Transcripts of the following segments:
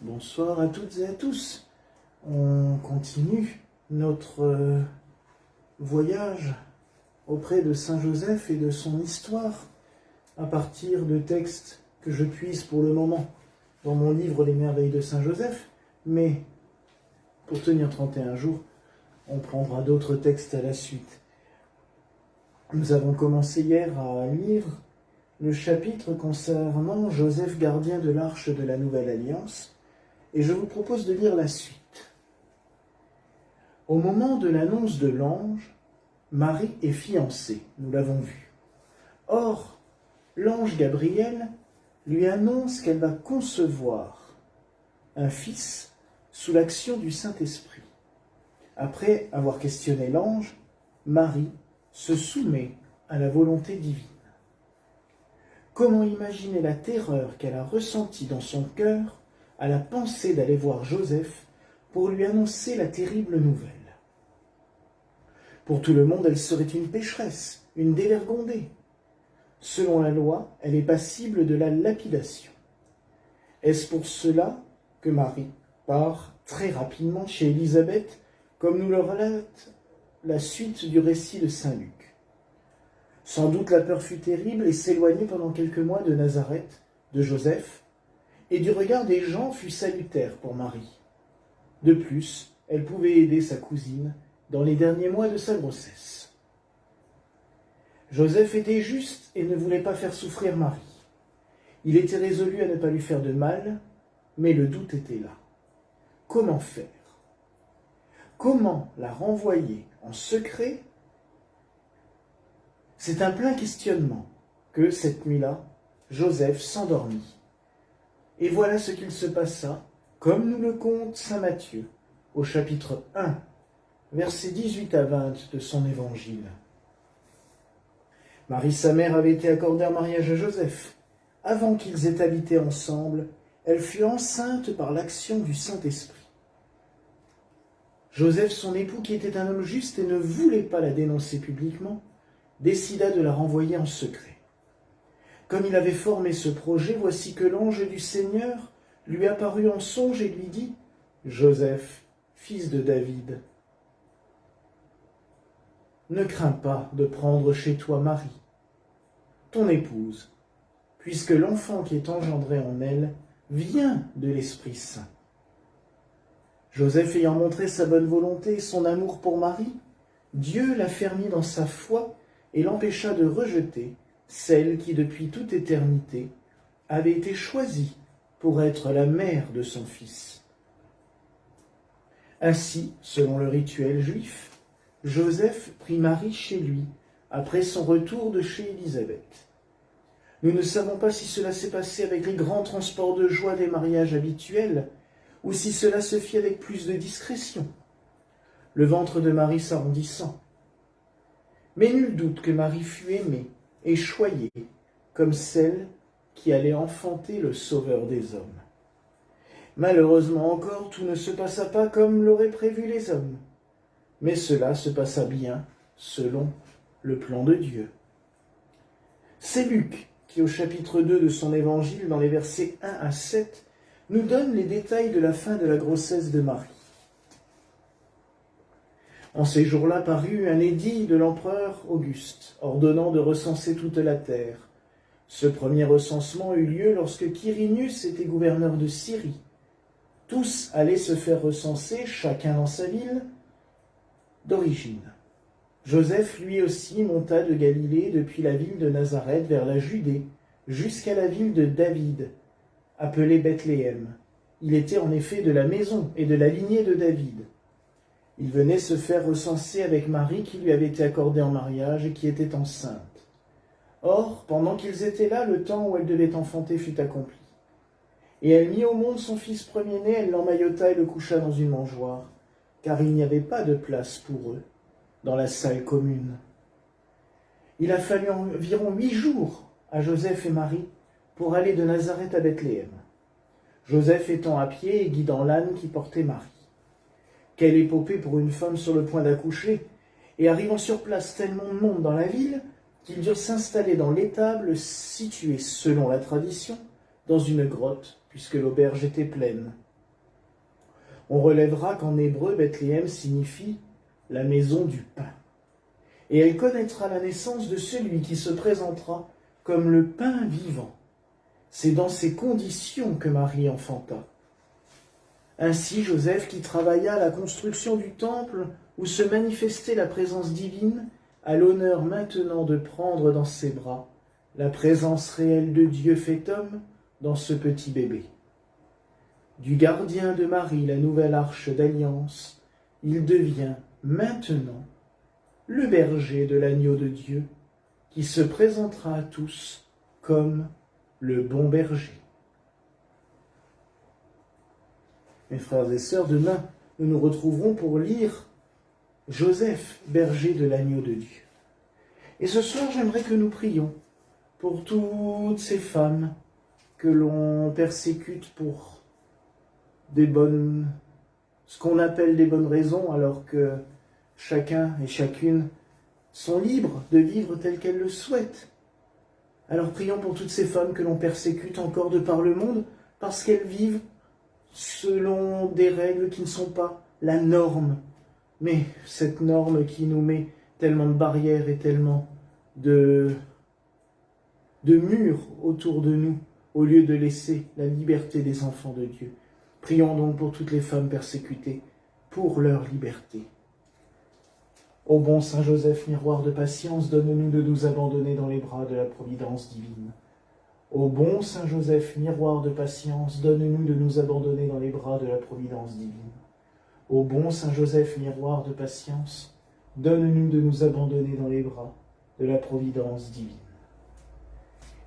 Bonsoir à toutes et à tous. On continue notre voyage auprès de Saint Joseph et de son histoire à partir de textes que je puise pour le moment dans mon livre Les Merveilles de Saint Joseph. Mais pour tenir 31 jours, on prendra d'autres textes à la suite. Nous avons commencé hier à lire le chapitre concernant Joseph, gardien de l'arche de la Nouvelle Alliance. Et je vous propose de lire la suite. Au moment de l'annonce de l'ange, Marie est fiancée, nous l'avons vu. Or, l'ange Gabriel lui annonce qu'elle va concevoir un fils sous l'action du Saint-Esprit. Après avoir questionné l'ange, Marie se soumet à la volonté divine. Comment imaginer la terreur qu'elle a ressentie dans son cœur à la pensée d'aller voir Joseph pour lui annoncer la terrible nouvelle. Pour tout le monde, elle serait une pécheresse, une dévergondée. Selon la loi, elle est passible de la lapidation. Est-ce pour cela que Marie part très rapidement chez Élisabeth, comme nous le relate la suite du récit de Saint Luc? Sans doute la peur fut terrible et s'éloigner pendant quelques mois de Nazareth, de Joseph, et du regard des gens fut salutaire pour Marie. De plus, elle pouvait aider sa cousine dans les derniers mois de sa grossesse. Joseph était juste et ne voulait pas faire souffrir Marie. Il était résolu à ne pas lui faire de mal, mais le doute était là. Comment faire? Comment la renvoyer en secret? C'est un plein questionnement que, cette nuit-là, Joseph s'endormit. Et voilà ce qu'il se passa, comme nous le conte saint Matthieu, au chapitre 1, versets 18 à 20 de son évangile. Marie, sa mère, avait été accordée en mariage à Joseph. Avant qu'ils aient habité ensemble, elle fut enceinte par l'action du Saint-Esprit. Joseph, son époux, qui était un homme juste et ne voulait pas la dénoncer publiquement, décida de la renvoyer en secret. Comme il avait formé ce projet, voici que l'ange du Seigneur lui apparut en songe et lui dit : « Joseph, fils de David, ne crains pas de prendre chez toi Marie, ton épouse, puisque l'enfant qui est engendré en elle vient de l'Esprit Saint. » Joseph ayant montré sa bonne volonté et son amour pour Marie, Dieu l'affermit dans sa foi et l'empêcha de rejeter celle qui, depuis toute éternité, avait été choisie pour être la mère de son fils. Ainsi, selon le rituel juif, Joseph prit Marie chez lui après son retour de chez Élisabeth. Nous ne savons pas si cela s'est passé avec les grands transports de joie des mariages habituels ou si cela se fit avec plus de discrétion, le ventre de Marie s'arrondissant. Mais nul doute que Marie fut aimée et choyée comme celle qui allait enfanter le Sauveur des hommes. Malheureusement encore, tout ne se passa pas comme l'auraient prévu les hommes, mais cela se passa bien selon le plan de Dieu. C'est Luc qui, au chapitre 2 de son évangile, dans les versets 1 à 7, nous donne les détails de la fin de la grossesse de Marie. En ces jours-là parut un édit de l'empereur Auguste, ordonnant de recenser toute la terre. Ce premier recensement eut lieu lorsque Quirinius était gouverneur de Syrie. Tous allaient se faire recenser, chacun dans sa ville d'origine. Joseph, lui aussi, monta de Galilée depuis la ville de Nazareth vers la Judée, jusqu'à la ville de David, appelée Bethléem. Il était en effet de la maison et de la lignée de David. Il venait se faire recenser avec Marie qui lui avait été accordée en mariage et qui était enceinte. Or, pendant qu'ils étaient là, le temps où elle devait enfanter fut accompli. Et elle mit au monde son fils premier-né, elle l'emmaillota et le coucha dans une mangeoire, car il n'y avait pas de place pour eux dans la salle commune. Il a fallu environ 8 jours à Joseph et Marie pour aller de Nazareth à Bethléem, Joseph étant à pied et guidant l'âne qui portait Marie. Quelle épopée pour une femme sur le point d'accoucher, et arrivant sur place tellement de monde dans la ville qu'ils durent s'installer dans l'étable située, selon la tradition, dans une grotte, puisque l'auberge était pleine. On relèvera qu'en hébreu, Bethléem signifie la maison du pain. Et elle connaîtra la naissance de celui qui se présentera comme le pain vivant. C'est dans ces conditions que Marie enfanta. Ainsi, Joseph, qui travailla à la construction du temple où se manifestait la présence divine, a l'honneur maintenant de prendre dans ses bras la présence réelle de Dieu fait homme dans ce petit bébé. Du gardien de Marie, la nouvelle arche d'alliance, il devient maintenant le berger de l'agneau de Dieu qui se présentera à tous comme le bon berger. Mes frères et sœurs, demain, nous nous retrouverons pour lire Joseph, berger de l'agneau de Dieu. Et ce soir, j'aimerais que nous prions pour toutes ces femmes que l'on persécute pour ce qu'on appelle des bonnes raisons, alors que chacun et chacune sont libres de vivre tel qu'elles le souhaitent. Alors prions pour toutes ces femmes que l'on persécute encore de par le monde, parce qu'elles vivent selon des règles qui ne sont pas la norme, mais cette norme qui nous met tellement de barrières et tellement de murs autour de nous, au lieu de laisser la liberté des enfants de Dieu. Prions donc pour toutes les femmes persécutées, pour leur liberté. Ô bon Saint Joseph, miroir de patience, donne-nous de nous abandonner dans les bras de la providence divine. Ô bon Saint Joseph, miroir de patience, donne-nous de nous abandonner dans les bras de la providence divine. Ô bon Saint Joseph, miroir de patience, donne-nous de nous abandonner dans les bras de la providence divine.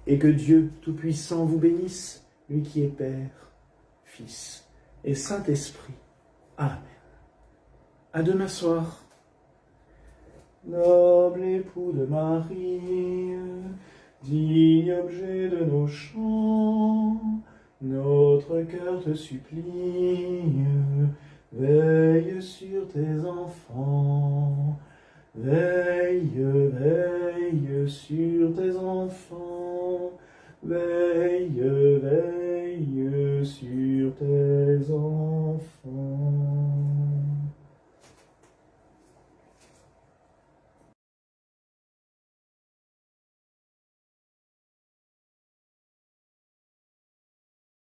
Et que Dieu Tout-Puissant vous bénisse, lui qui est Père, Fils et Saint-Esprit. Amen. À demain soir. Noble époux de Marie, digne objet de nos chants, notre cœur te supplie, veille sur tes enfants, veille, veille sur tes enfants, veille, veille.